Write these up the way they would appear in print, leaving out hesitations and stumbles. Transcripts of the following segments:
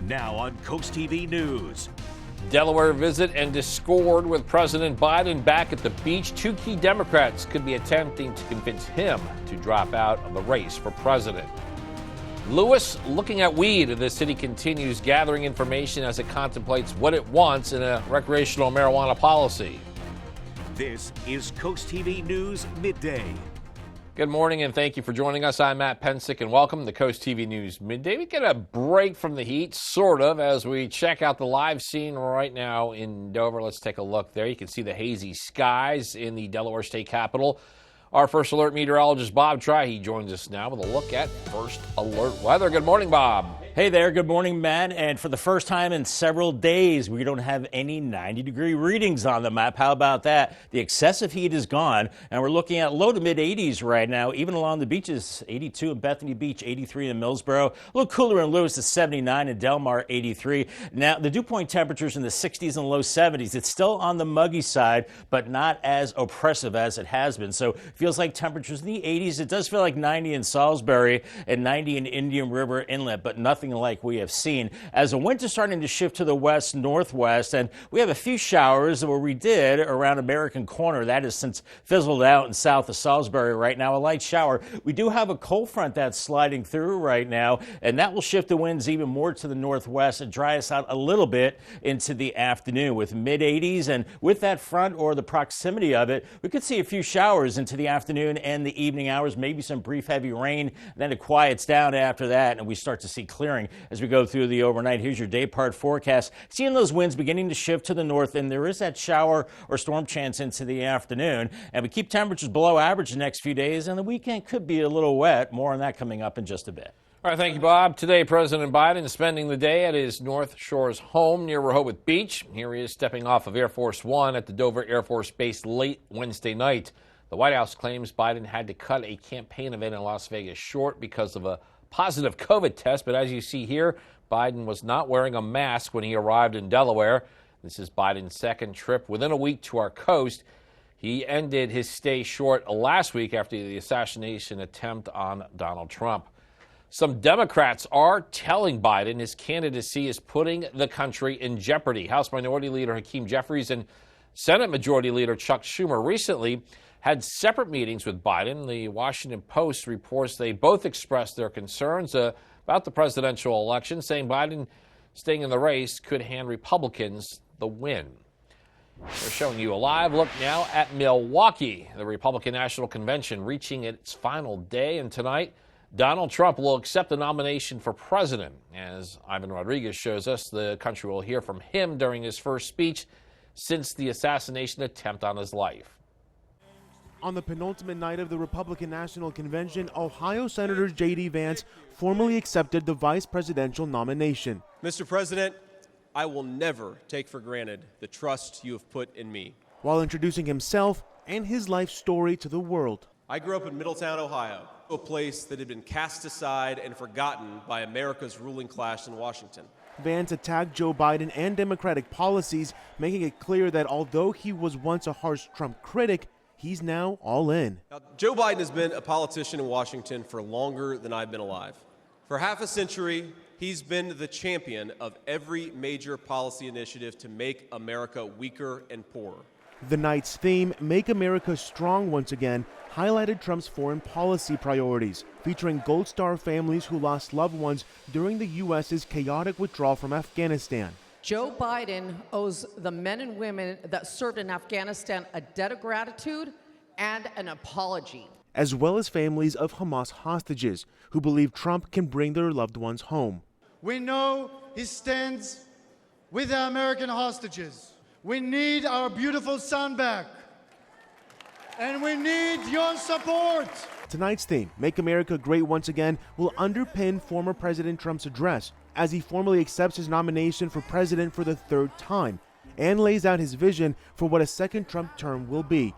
Now on CoastTV News. Delaware visit and discord with President Biden back at the beach. Two key Democrats could be attempting to convince him to drop out of the race for president. Lewis looking at weed. The city continues gathering information as it contemplates what it wants in a recreational marijuana policy. This is CoastTV News Midday. Good morning and thank you for joining us. I'm Matt Pensick and welcome to CoastTV News Midday. We get a break from the heat, sort of, as we check out the live scene right now in Dover. Let's take a look there. You can see the hazy skies in the Delaware State Capitol. Our First Alert meteorologist, Bob Try, joins us now with a look at First Alert weather. Good morning, Bob. Hey there. Good morning, Matt. And for the first time in several days, we don't have any 90-degree readings on the map. How about that? The excessive heat is gone, and we're looking at low to mid-80s right now, even along the beaches. 82 in Bethany Beach, 83 in Millsboro. A little cooler in Lewis at 79, in Delmar 83. Now, the dew point temperatures in the 60s and low 70s. It's still on the muggy side, but not as oppressive as it has been. So feels like temperatures in the 80s. It does feel like 90 in Salisbury and 90 in Indian River Inlet, but nothing like we have seen. As the wind is starting to shift to the west northwest, and we have a few showers where we did around American Corner. That has since fizzled out in south of Salisbury right now. A light shower. We do have a cold front that's sliding through right now, and that will shift the winds even more to the northwest and dry us out a little bit into the afternoon with mid-80s. And with that front or the proximity of it, we could see a few showers into the afternoon and the evening hours, maybe some brief heavy rain. Then it quiets down after that, and we start to see clearing as we go through the overnight. Here's your day part forecast. Seeing those winds beginning to shift to the north, and there is that shower or storm chance into the afternoon. And we keep temperatures below average the next few days, and the weekend could be a little wet. More on that coming up in just a bit. All right, thank you, Bob. Today, President Biden is spending the day at his North Shore's home near Rehoboth Beach. Here he is stepping off of Air Force One at the Dover Air Force Base late Wednesday night. The White House claims Biden had to cut a campaign event in Las Vegas short because of a positive COVID test, but as you see here, Biden was not wearing a mask when he arrived in Delaware. This is Biden's second trip within a week to our coast. He ended his stay short last week after the assassination attempt on Donald Trump. Some Democrats are telling Biden his candidacy is putting the country in jeopardy. House Minority Leader Hakeem Jeffries and Senate Majority Leader Chuck Schumer recently had separate meetings with Biden. The Washington Post reports they both expressed their concerns about the presidential election, saying Biden staying in the race could hand Republicans the win. We're showing you a live look now at Milwaukee, the Republican National Convention reaching its final day, and tonight Donald Trump will accept the nomination for president. As Ivan Rodriguez shows us, the country will hear from him during his first speech since the assassination attempt on his life. On the penultimate night of the Republican National Convention, Ohio Senator J.D. Vance formally accepted the vice presidential nomination. Mr. President, I will never take for granted the trust you have put in me. While introducing himself and his life story to the world. I grew up in Middletown, Ohio, a place that had been cast aside and forgotten by America's ruling class in Washington. Vance attacked Joe Biden and Democratic policies, making it clear that although he was once a harsh Trump critic, he's now all in. Now, Joe Biden has been a politician in Washington for longer than I've been alive. For half a century, he's been the champion of every major policy initiative to make America weaker and poorer. The night's theme, Make America Strong Once Again, highlighted Trump's foreign policy priorities, featuring Gold Star families who lost loved ones during the U.S.'s chaotic withdrawal from Afghanistan. Joe Biden owes the men and women that served in Afghanistan a debt of gratitude and an apology. As well as families of Hamas hostages who believe Trump can bring their loved ones home. We know he stands with the American hostages. We need our beautiful son back. And we need your support. Tonight's theme, Make America Great Once Again, will underpin former President Trump's address as he formally accepts his nomination for president for the third time and lays out his vision for what a second Trump term will be.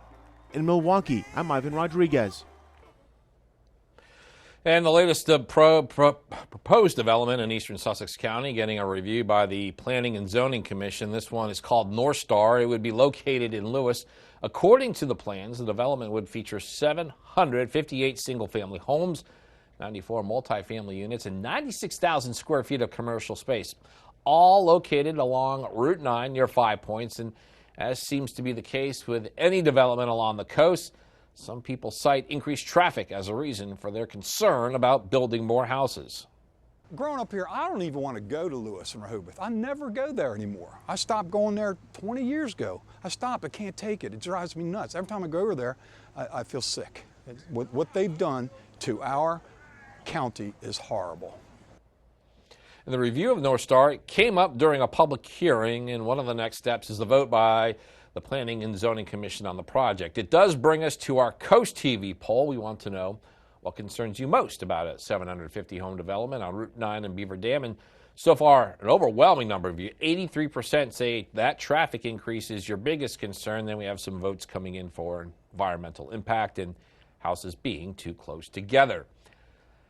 In Milwaukee, I'm Ivan Rodriguez. And the latest proposed development in eastern Sussex County getting a review by the Planning and Zoning Commission. This one is called North Star. It would be located in Lewis. According to the plans, the development would feature 758 single-family homes. 94 multifamily units, and 96,000 square feet of commercial space, all located along Route 9 near 5 Points. And as seems to be the case with any development along the coast, some people cite increased traffic as a reason for their concern about building more houses. Growing up here, I don't even want to go to Lewis and Rehoboth. I never go there anymore. I stopped going there 20 years ago. I stopped. I can't take it. It drives me nuts. Every time I go over there, I feel sick. What they've done to our county is horrible. And the review of North Star came up during a public hearing, and one of the next steps is the vote by the Planning and Zoning Commission on the project. It does bring us to our Coast TV poll. We want to know what concerns you most about a 750 home development on Route 9 in Beaver Dam. And so far, an overwhelming number of you, 83%, say that traffic increase is your biggest concern. Then we have some votes coming in for environmental impact and houses being too close together.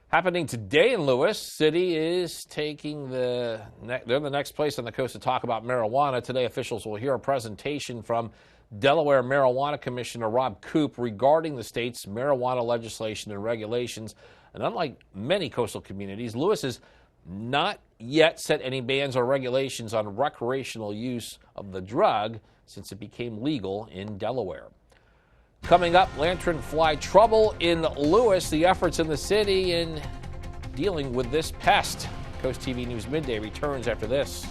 Happening today in Lewis, City is taking they're the next place on the coast to talk about marijuana. Today, officials will hear a presentation from Delaware Marijuana Commissioner Rob Koop regarding the state's marijuana legislation and regulations. And unlike many coastal communities, Lewis has not yet set any bans or regulations on recreational use of the drug since it became legal in Delaware. Coming up, lanternfly trouble in Lewis, the efforts in the city in dealing with this pest. Coast TV News Midday returns after this.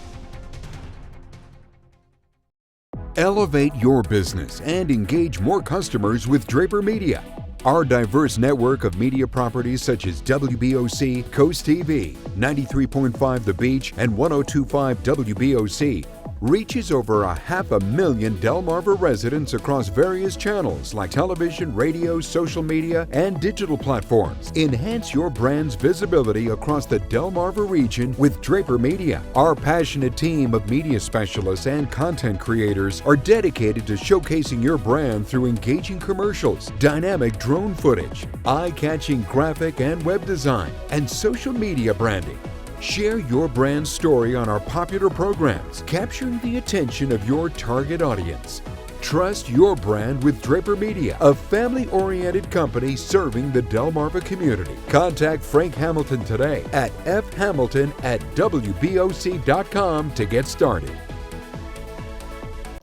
Elevate your business and engage more customers with Draper Media. Our diverse network of media properties such as WBOC, Coast TV, 93.5 The Beach, and 102.5 WBOC reaches over 500,000 Delmarva residents across various channels like television, radio, social media, and digital platforms. Enhance your brand's visibility across the Delmarva region with Draper Media. Our passionate team of media specialists and content creators are dedicated to showcasing your brand through engaging commercials, dynamic drone footage, eye-catching graphic and web design, and social media branding. Share your brand story on our popular programs, capturing the attention of your target audience. Trust your brand with Draper Media, a family-oriented company serving the Delmarva community. Contact Frank Hamilton today at fhamilton@wboc.com to get started.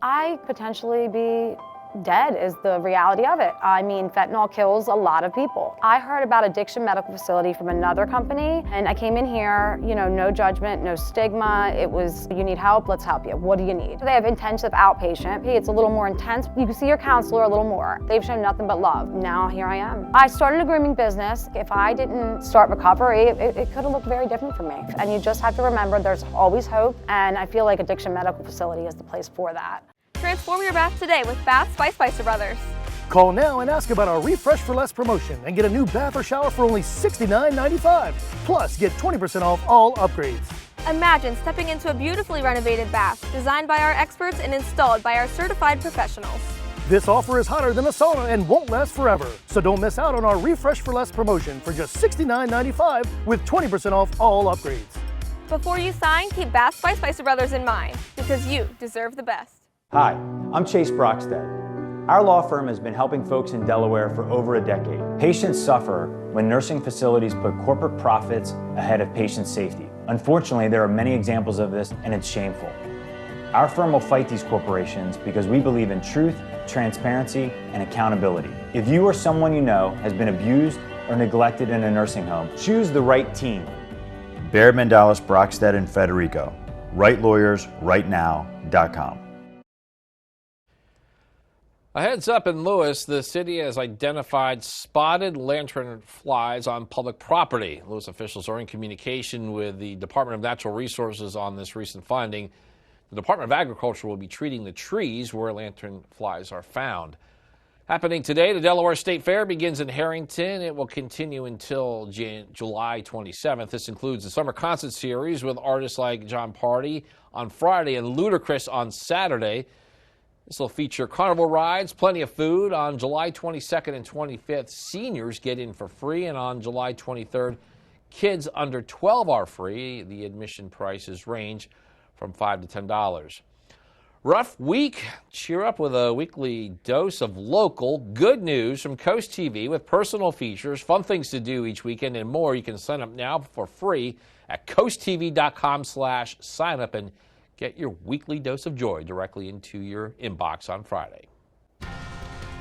I potentially be dead is the reality of it. I mean, fentanyl kills a lot of people. I heard about Addiction Medical Facility from another company, and I came in here, no judgment, no stigma. It was, you need help, let's help you. What do you need? They have intensive outpatient. It's a little more intense. You can see your counselor a little more. They've shown nothing but love. Now here I am. I started a grooming business. If I didn't start recovery, it could have looked very different for me. And you just have to remember there's always hope, and I feel like Addiction Medical Facility is the place for that. Transform your bath today with Baths by Spicer Brothers. Call now and ask about our Refresh for Less promotion and get a new bath or shower for only $69.95. Plus, get 20% off all upgrades. Imagine stepping into a beautifully renovated bath, designed by our experts and installed by our certified professionals. This offer is hotter than a sauna and won't last forever. So don't miss out on our Refresh for Less promotion for just $69.95 with 20% off all upgrades. Before you sign, keep Baths by Spicer Brothers in mind, because you deserve the best. Hi, I'm Chase Brockstead. Our law firm has been helping folks in Delaware for over a decade. Patients suffer when nursing facilities put corporate profits ahead of patient safety. Unfortunately, there are many examples of this, and it's shameful. Our firm will fight these corporations because we believe in truth, transparency, and accountability. If you or someone you know has been abused or neglected in a nursing home, choose the right team. Baird, Mandalis, Brockstead, and Federico. WriteLawyersRightNow.com. A heads up in Lewis, the city has identified spotted lanternflies on public property. Lewis officials are in communication with the Department of Natural Resources on this recent finding. The Department of Agriculture will be treating the trees where lanternflies are found. Happening today, the Delaware State Fair begins in Harrington. It will continue until July 27th. This includes the summer concert series with artists like John Party on Friday and Ludacris on Saturday. This will feature carnival rides, plenty of food. On July 22nd and 25th, seniors get in for free, and on July 23rd, kids under 12 are free. The admission prices range from $5 to $10. Rough week? Cheer up with a weekly dose of local good news from Coast TV with personal features, fun things to do each weekend, and more. You can sign up now for free at coasttv.com/sign up and get your weekly dose of joy directly into your inbox on Friday.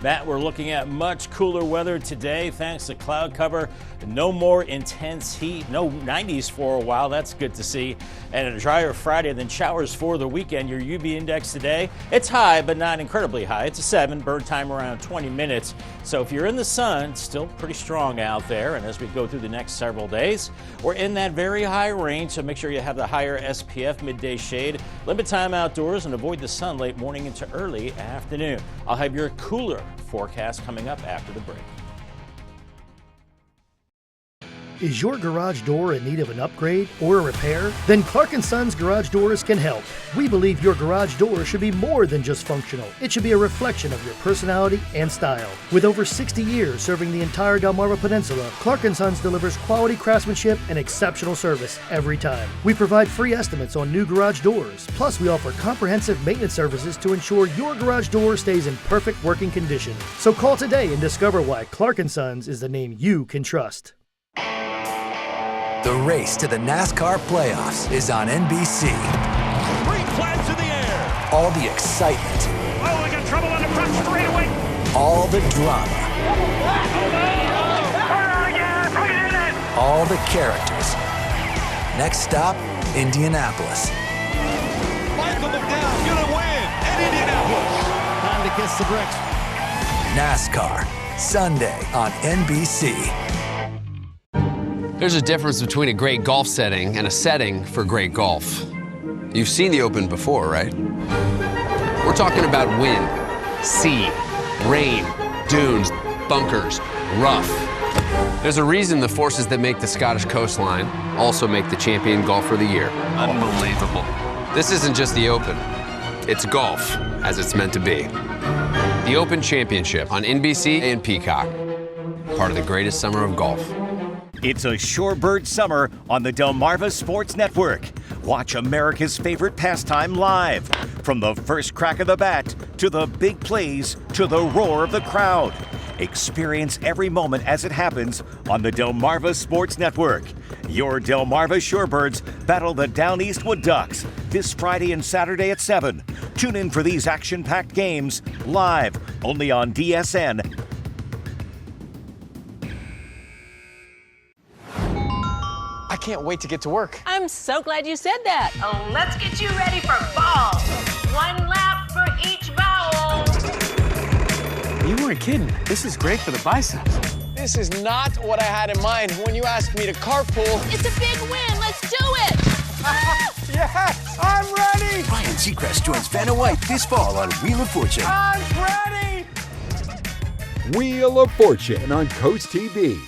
Matt, we're looking at much cooler weather today thanks to cloud cover. No more intense heat, no 90s for a while. That's good to see. And a drier Friday than showers for the weekend. Your UV index today, it's high, but not incredibly high. It's a 7, burn time around 20 minutes. So if you're in the sun, it's still pretty strong out there. And as we go through the next several days, we're in that very high range. So make sure you have the higher SPF midday shade. Limit time outdoors and avoid the sun late morning into early afternoon. I'll have your cooler forecast coming up after the break. Is your garage door in need of an upgrade or a repair? Then Clark & Sons Garage Doors can help. We believe your garage door should be more than just functional. It should be a reflection of your personality and style. With over 60 years serving the entire Delmarva Peninsula, Clark & Sons delivers quality craftsmanship and exceptional service every time. We provide free estimates on new garage doors. Plus, we offer comprehensive maintenance services to ensure your garage door stays in perfect working condition. So call today and discover why Clark & Sons is the name you can trust. The race to the NASCAR playoffs is on NBC. 3 flags in the air. All the excitement. Oh, we got trouble on the front straightaway. All the drama. All the characters. Next stop, Indianapolis. Michael McDowell's gonna win at Indianapolis. Time to kiss the bricks. NASCAR, Sunday on NBC. There's a difference between a great golf setting and a setting for great golf. You've seen the Open before, right? We're talking about wind, sea, rain, dunes, bunkers, rough. There's a reason the forces that make the Scottish coastline also make the champion golfer of the year. Unbelievable. This isn't just the Open. It's golf, as it's meant to be. The Open Championship on NBC and Peacock. Part of the greatest summer of golf. It's a shorebird summer on the Delmarva Sports Network. Watch America's favorite pastime live. From the first crack of the bat, to the big plays, to the roar of the crowd. Experience every moment as it happens on the Delmarva Sports Network. Your Delmarva Shorebirds battle the Down Eastwood Ducks this Friday and Saturday at 7. Tune in for these action-packed games live only on DSN. I can't wait to get to work. I'm so glad you said that. Oh, let's get you ready for ball. 1 lap for each vowel. You weren't kidding. This is great for the biceps. This is not what I had in mind when you asked me to carpool. It's a big win. Let's do it. Yes, I'm ready. Ryan Seacrest joins Vanna White this fall on Wheel of Fortune. I'm ready. Wheel of Fortune on Coast TV.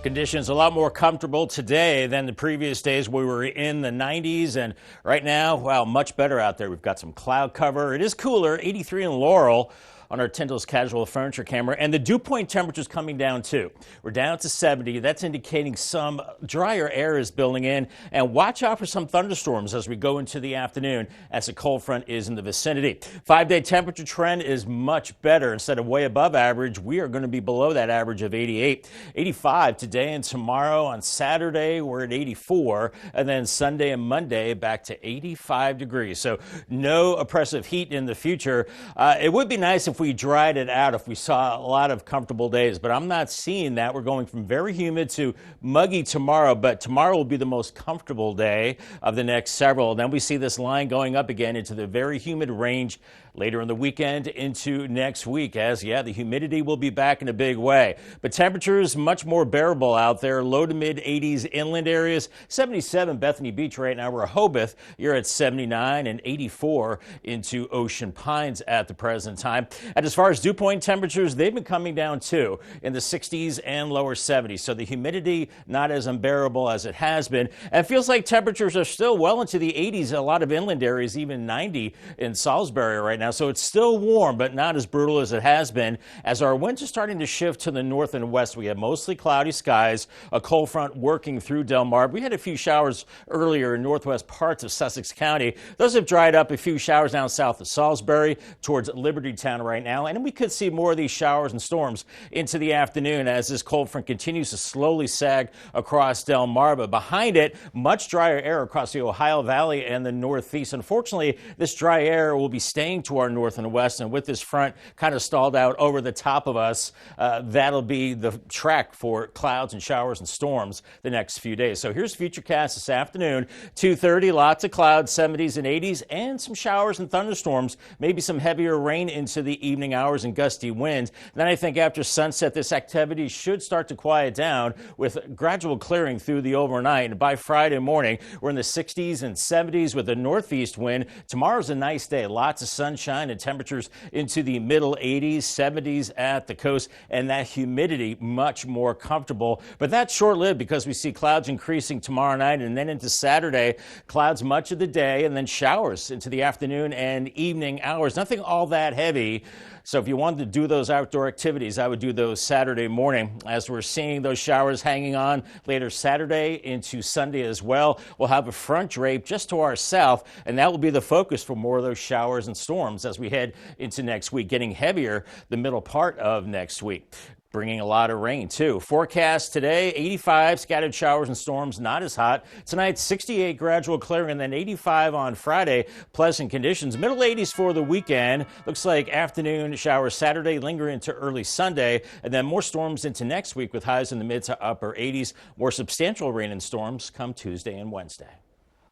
Conditions a lot more comfortable today than the previous days. We were in the 90s, and right now, wow, much better out there. We've got some cloud cover. It is cooler, 83 in Laurel on our Tyndall's casual furniture camera, and the dew point temperature's coming down too. We're down to 70. That's indicating some drier air is building in, and watch out for some thunderstorms as we go into the afternoon as the cold front is in the vicinity. 5-day temperature trend is much better. Instead of way above average, we are going to be below that average of 88. 85 today and tomorrow. On Saturday, we're at 84, and then Sunday and Monday back to 85 degrees. So no oppressive heat in the future. It would be nice if we dried it out, if we saw a lot of comfortable days, but I'm not seeing that. We're going from very humid to muggy tomorrow, but tomorrow will be the most comfortable day of the next several. Then we see this line going up again into the very humid range later in the weekend into next week, as the humidity will be back in a big way. But temperatures much more bearable out there. Low to mid 80s inland areas. 77 Bethany Beach right now. Rehoboth, you're at 79, and 84 into Ocean Pines at the present time. And as far as dew point temperatures, they've been coming down too, in the 60s and lower 70s. So the humidity not as unbearable as it has been. And it feels like temperatures are still well into the 80s in a lot of inland areas, even 90 in Salisbury right now. now, so it's still warm, but not as brutal as it has been. As our winds are starting to shift to the north and west, we have mostly cloudy skies, a cold front working through Delmarva. We had a few showers earlier in northwest parts of Sussex County. Those have dried up. A few showers down south of Salisbury towards Libertytown right now, and we could see more of these showers and storms into the afternoon as this cold front continues to slowly sag across Delmarva. Behind it, much drier air across the Ohio Valley and the northeast. Unfortunately, this dry air will be staying to our north and west, and with this front kind of stalled out over the top of us, that'll be the track for clouds and showers and storms the next few days. So here's Futurecast this afternoon. 2:30, lots of clouds, 70s and 80s, and some showers and thunderstorms, maybe some heavier rain into the evening hours and gusty winds. Then I think after sunset, this activity should start to quiet down with gradual clearing through the overnight. And by Friday morning, we're in the 60s and 70s with a northeast wind. Tomorrow's a nice day. Lots of sunshine and temperatures into the middle 80s, 70s at the coast, and that humidity much more comfortable. But that's short-lived because we see clouds increasing tomorrow night, and then into Saturday, clouds much of the day, and then showers into the afternoon and evening hours. Nothing all that heavy. So if you wanted to do those outdoor activities, I would do those Saturday morning. As we're seeing those showers hanging on later Saturday into Sunday as well, we'll have a front drape just to our south, and that will be the focus for more of those showers and storms as we head into next week, getting heavier the middle part of next week. Bringing a lot of rain, too. Forecast today, 85, scattered showers and storms, not as hot. Tonight, 68, gradual clearing, and then 85 on Friday. Pleasant conditions. Middle 80s for the weekend. Looks like afternoon showers Saturday, lingering into early Sunday, and then more storms into next week with highs in the mid to upper 80s. More substantial rain and storms come Tuesday and Wednesday.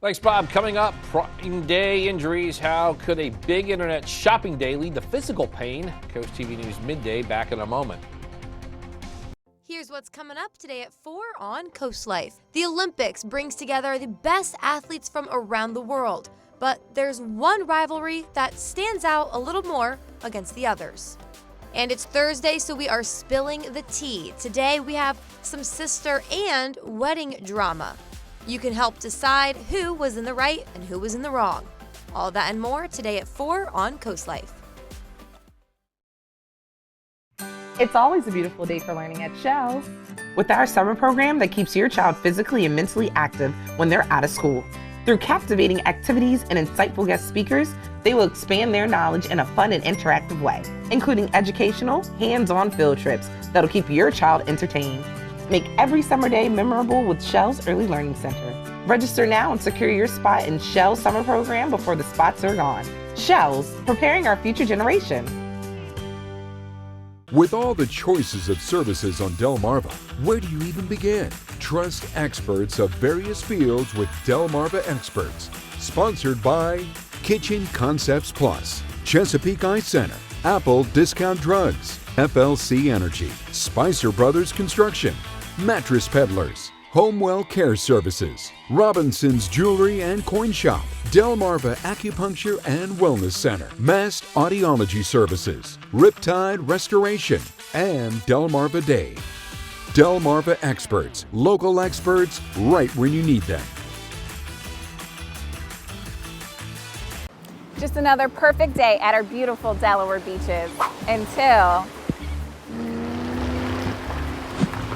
Thanks, Bob. Coming up, Prime Day injuries. How could a big internet shopping day lead to physical pain? Coast TV News Midday back in a moment. Here's what's coming up today at 4 on Coast Life. The Olympics brings together the best athletes from around the world, but there's one rivalry that stands out a little more against the others. And it's Thursday, so we are spilling the tea. Today we have some sister and wedding drama. You can help decide who was in the right and who was in the wrong. All that and more today at 4 on Coast Life. It's always a beautiful day for learning at Shells. With our summer program that keeps your child physically and mentally active when they're out of school. Through captivating activities and insightful guest speakers, they will expand their knowledge in a fun and interactive way, including educational, hands-on field trips that'll keep your child entertained. Make every summer day memorable with Shells Early Learning Center. Register now and secure your spot in Shells summer program before the spots are gone. Shells, preparing our future generation. With all the choices of services on Delmarva, where do you even begin? Trust experts of various fields with Delmarva Experts. Sponsored by Kitchen Concepts Plus, Chesapeake Eye Center, Apple Discount Drugs, FLC Energy, Spicer Brothers Construction, Mattress Peddlers, Homewell Care Services, Robinson's Jewelry and Coin Shop, Delmarva Acupuncture and Wellness Center, Mast Audiology Services, Riptide Restoration, and Delmarva Day. Delmarva Experts, local experts right when you need them. Just another perfect day at our beautiful Delaware beaches until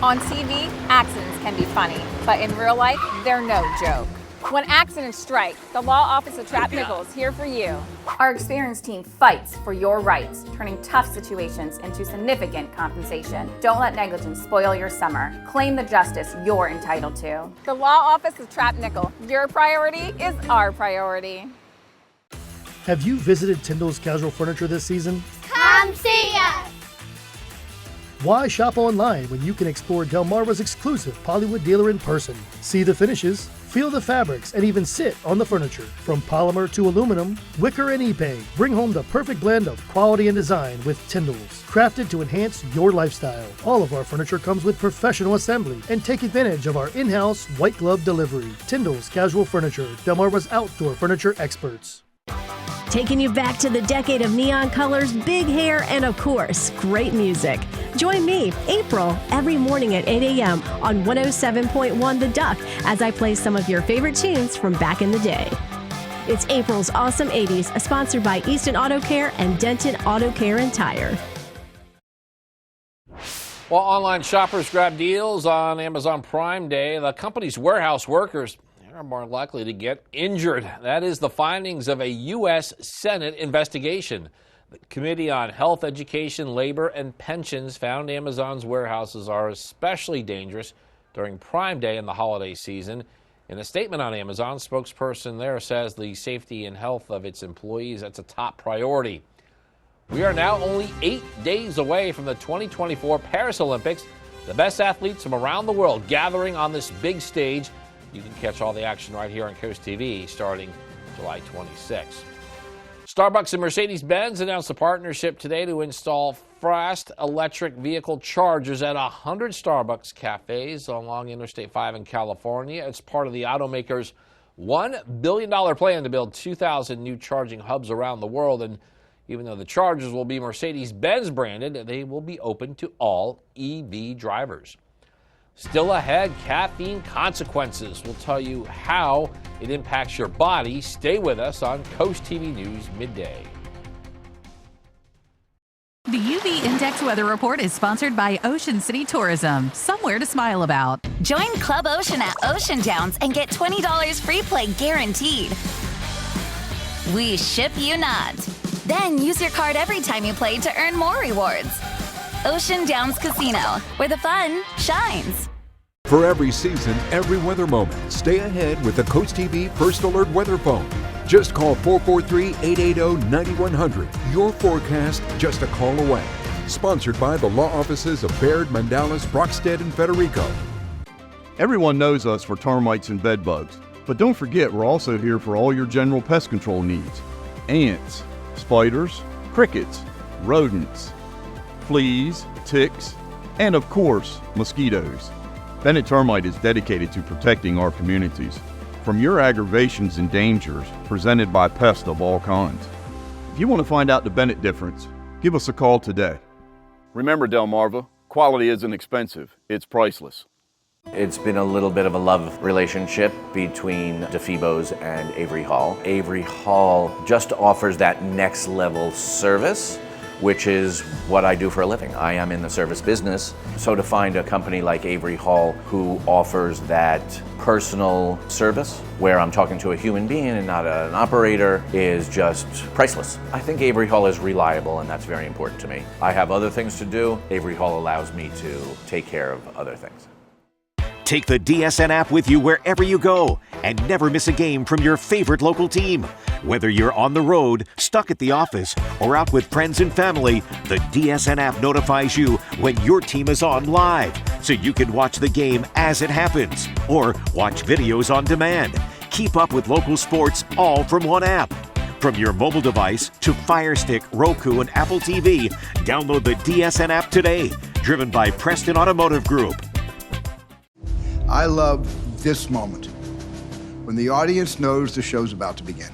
on TV, accidents can be funny, but in real life, they're no joke. When accidents strike, the Law Office of Trapp Nichols is here for you. Our experienced team fights for your rights, turning tough situations into significant compensation. Don't let negligence spoil your summer. Claim the justice you're entitled to. The Law Office of Trapp Nichols. Your priority is our priority. Have you visited Tyndall's Casual Furniture this season? Come see us! Why shop online when you can explore Delmarva's exclusive Pollywood dealer in person? See the finishes, feel the fabrics, and even sit on the furniture. From polymer to aluminum, wicker and epay, bring home the perfect blend of quality and design with Tyndall's. Crafted to enhance your lifestyle. All of our furniture comes with professional assembly, and take advantage of our in-house white glove delivery. Tyndall's Casual Furniture, Delmarva's outdoor furniture experts. Taking you back to the decade of neon colors, big hair, and of course, great music. Join me, April, every morning at 8 a.m. on 107.1 The Duck as I play some of your favorite tunes from back in the day. It's April's Awesome 80s, sponsored by Easton Auto Care and Denton Auto Care and Tire. While online shoppers grab deals on Amazon Prime Day, the company's warehouse workers are more likely to get injured. That is the findings of a U.S. Senate investigation. The Committee on Health, Education, Labor, and Pensions found Amazon's warehouses are especially dangerous during Prime Day and the holiday season. In a statement on Amazon, spokesperson there says the safety and health of its employees, that's a top priority. We are now only 8 days away from the 2024 Paris Olympics. The best athletes from around the world gathering on this big stage. You can catch all the action right here on CoastTV starting July 26. Starbucks and Mercedes-Benz announced a partnership today to install fast electric vehicle chargers at 100 Starbucks cafes along Interstate 5 in California. It's part of the automaker's $1 billion plan to build 2,000 new charging hubs around the world. And even though the chargers will be Mercedes-Benz branded, they will be open to all EV drivers. Still ahead, caffeine consequences. We'll tell you how it impacts your body. Stay with us on CoastTV News Midday. The UV Index Weather Report is sponsored by Ocean City Tourism. Somewhere to smile about. Join Club Ocean at Ocean Downs and get $20 free play guaranteed. We ship you not. Then use your card every time you play to earn more rewards. Ocean Downs Casino, where the fun shines. For every season, every weather moment, stay ahead with the CoastTV First Alert Weather Phone. Just call 443-880-9100. Your forecast just a call away. Sponsored by the law offices of Baird, Mandalas, Brockstead, and Federico. Everyone knows us for termites and bed bugs, but don't forget we're also here for all your general pest control needs. Ants, spiders, crickets, rodents, fleas, ticks, and of course, mosquitoes. Bennett Termite is dedicated to protecting our communities from your aggravations and dangers presented by pests of all kinds. If you want to find out the Bennett difference, give us a call today. Remember, Delmarva, quality isn't expensive, it's priceless. It's been a little bit of a love relationship between DeFibos and Avery Hall. Avery Hall just offers that next level service, which is what I do for a living. I am in the service business. So to find a company like Avery Hall who offers that personal service, where I'm talking to a human being and not an operator, is just priceless. I think Avery Hall is reliable, and that's very important to me. I have other things to do. Avery Hall allows me to take care of other things. Take the DSN app with you wherever you go and never miss a game from your favorite local team. Whether you're on the road, stuck at the office, or out with friends and family, the DSN app notifies you when your team is on live, so you can watch the game as it happens or watch videos on demand. Keep up with local sports all from one app. From your mobile device to Fire Stick, Roku, and Apple TV, download the DSN app today. Driven by Preston Automotive Group. I love this moment, when the audience knows the show's about to begin.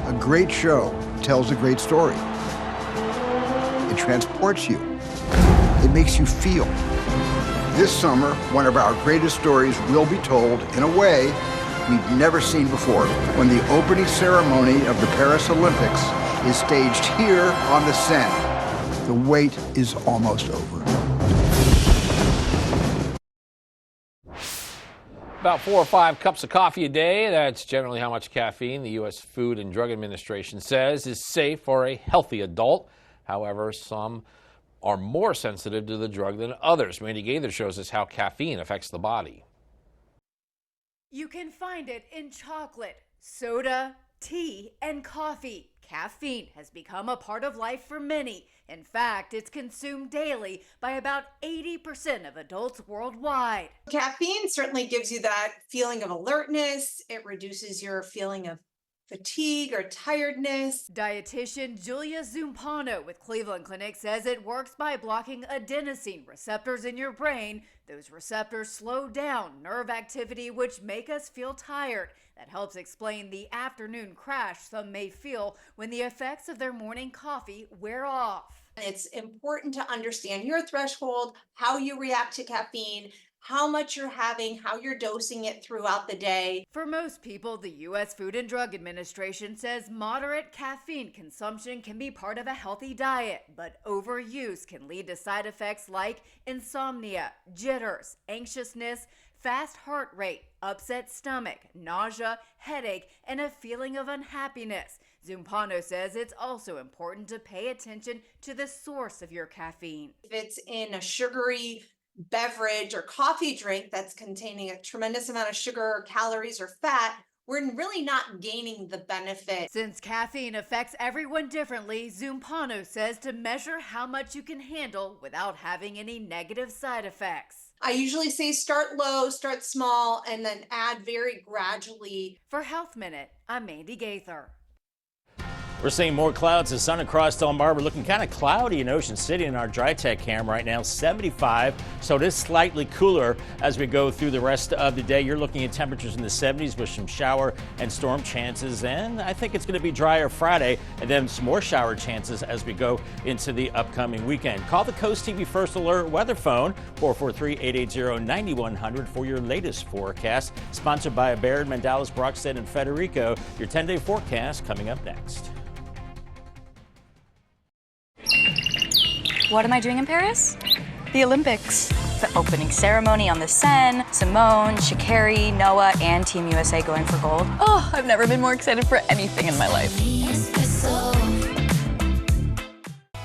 A great show tells a great story. It transports you. It makes you feel. This summer, one of our greatest stories will be told in a way we've never seen before, when the opening ceremony of the Paris Olympics is staged here on the Seine. The wait is almost over. About 4 or 5 cups of coffee a day. That's generally how much caffeine the U.S. Food and Drug Administration says is safe for a healthy adult. However, some are more sensitive to the drug than others. Randy Gaither shows us how caffeine affects the body. You can find it in chocolate, soda, tea, and coffee. Caffeine has become a part of life for many. In fact, it's consumed daily by about 80% of adults worldwide. Caffeine certainly gives you that feeling of alertness. It reduces your feeling of fatigue or tiredness. Dietitian Julia Zumpano with Cleveland Clinic says it works by blocking adenosine receptors in your brain. Those receptors slow down nerve activity, which make us feel tired. That helps explain the afternoon crash some may feel when the effects of their morning coffee wear off. It's important to understand your threshold, how you react to caffeine, how much you're having, how you're dosing it throughout the day. For most people, the U.S. Food and Drug Administration says moderate caffeine consumption can be part of a healthy diet, but overuse can lead to side effects like insomnia, jitters, anxiousness, fast heart rate, upset stomach, nausea, headache, and a feeling of unhappiness. Zumpano says it's also important to pay attention to the source of your caffeine. If it's in a sugary beverage or coffee drink that's containing a tremendous amount of sugar or calories or fat, we're really not gaining the benefit. Since caffeine affects everyone differently, Zumpano says to measure how much you can handle without having any negative side effects. I usually say start low, start small, and then add very gradually. For Health Minute, I'm Mandy Gaither. We're seeing more clouds and sun across Delmarva. Looking kind of cloudy in Ocean City in our dry tech cam right now, 75. So it is slightly cooler as we go through the rest of the day. You're looking at temperatures in the 70s with some shower and storm chances. And I think it's going to be drier Friday and then some more shower chances as we go into the upcoming weekend. Call the CoastTV First Alert weather phone, 443-880-9100 for your latest forecast. Sponsored by Baird, Mandalis, Brockstead, and Federico. Your 10-day forecast coming up next. What am I doing in Paris? The Olympics. The opening ceremony on the Seine, Simone, Sha'Carri, Noah, and Team USA going for gold. Oh, I've never been more excited for anything in my life.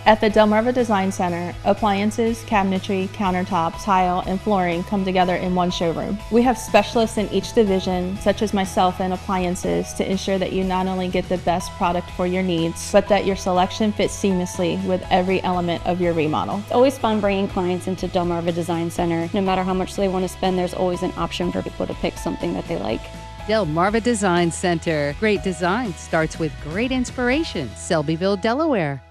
At the Delmarva Design Center, appliances, cabinetry, countertops, tile, and flooring come together in one showroom. We have specialists in each division, such as myself in appliances, to ensure that you not only get the best product for your needs, but that your selection fits seamlessly with every element of your remodel. It's always fun bringing clients into Delmarva Design Center. No matter how much they want to spend, there's always an option for people to pick something that they like. Delmarva Design Center. Great design starts with great inspiration. Selbyville, Delaware.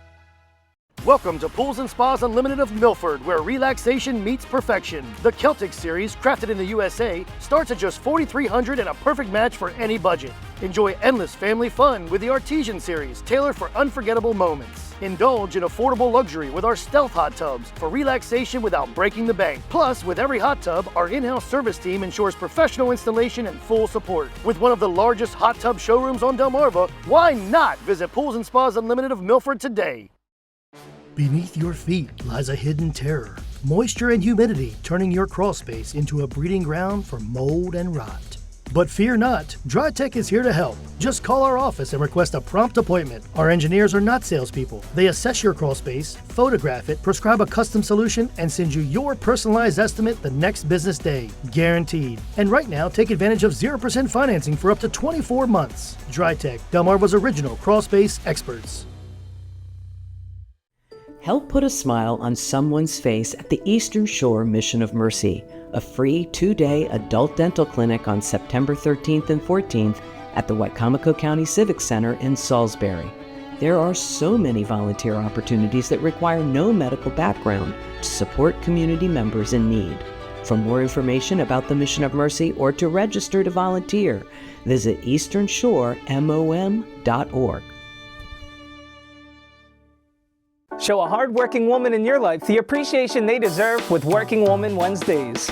Welcome to Pools and Spas Unlimited of Milford, where relaxation meets perfection. The Celtic Series, crafted in the USA, starts at just $4,300 and a perfect match for any budget. Enjoy endless family fun with the Artesian Series, tailored for unforgettable moments. Indulge in affordable luxury with our Stealth Hot Tubs for relaxation without breaking the bank. Plus, with every hot tub, our in-house service team ensures professional installation and full support. With one of the largest hot tub showrooms on Delmarva, why not visit Pools and Spas Unlimited of Milford today? Beneath your feet lies a hidden terror. Moisture and humidity turning your crawl space into a breeding ground for mold and rot. But fear not, DryTech is here to help. Just call our office and request a prompt appointment. Our engineers are not salespeople. They assess your crawl space, photograph it, prescribe a custom solution, and send you your personalized estimate the next business day. Guaranteed. And right now, take advantage of 0% financing for up to 24 months. DryTech, Delmarva's original crawl space experts. Help put a smile on someone's face at the Eastern Shore Mission of Mercy, a free 2-day adult dental clinic on September 13th and 14th at the Wicomico County Civic Center in Salisbury. There are so many volunteer opportunities that require no medical background to support community members in need. For more information about the Mission of Mercy or to register to volunteer, visit easternshoremom.org. Show a hard-working woman in your life the appreciation they deserve with Working Woman Wednesdays.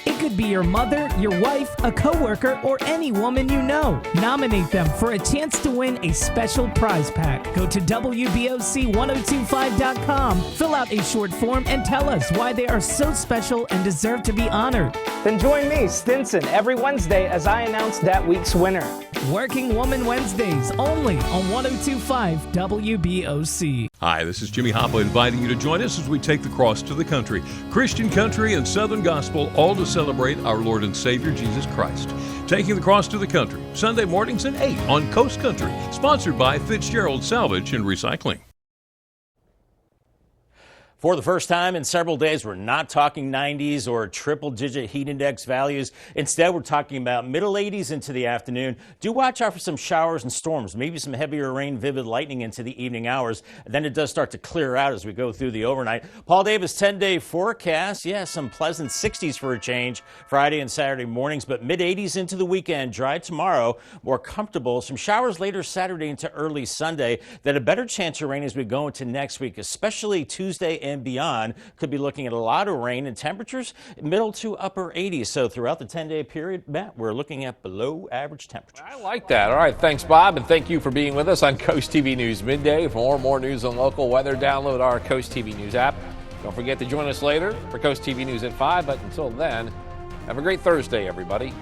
It could be your mother, your wife, a coworker, or any woman you know. Nominate them for a chance to win a special prize pack. Go to WBOC1025.com, fill out a short form, and tell us why they are so special and deserve to be honored. Then join me, Stinson, every Wednesday as I announce that week's winner. Working Woman Wednesdays, only on 1025 WBOC. Hi, this is Jimmy Hoppa inviting you to join us as we take the cross to the country. Christian country and Southern gospel, all to celebrate our Lord and Savior Jesus Christ. Taking the cross to the country, Sunday mornings at 8 on Coast Country, sponsored by Fitzgerald Salvage and Recycling. For the first time in several days, we're not talking 90s or triple-digit heat index values. Instead, we're talking about middle 80s into the afternoon. Do watch out for some showers and storms, maybe some heavier rain, vivid lightning into the evening hours. And then it does start to clear out as we go through the overnight. Paul Davis 10-day forecast. Yeah, some pleasant 60s for a change Friday and Saturday mornings, but mid-80s into the weekend. Dry tomorrow, more comfortable. Some showers later Saturday into early Sunday. Then a better chance of rain as we go into next week, especially Tuesday and and beyond. Could be looking at a lot of rain and temperatures middle to upper 80s. So throughout the 10-day period, Matt, we're looking at below average temperatures. I like that. All right, thanks, Bob, and thank you for being with us on Coast TV News Midday. For more news on local weather, download our Coast TV News app. Don't forget to join us later for Coast TV News at 5, but until then, have a great Thursday, everybody.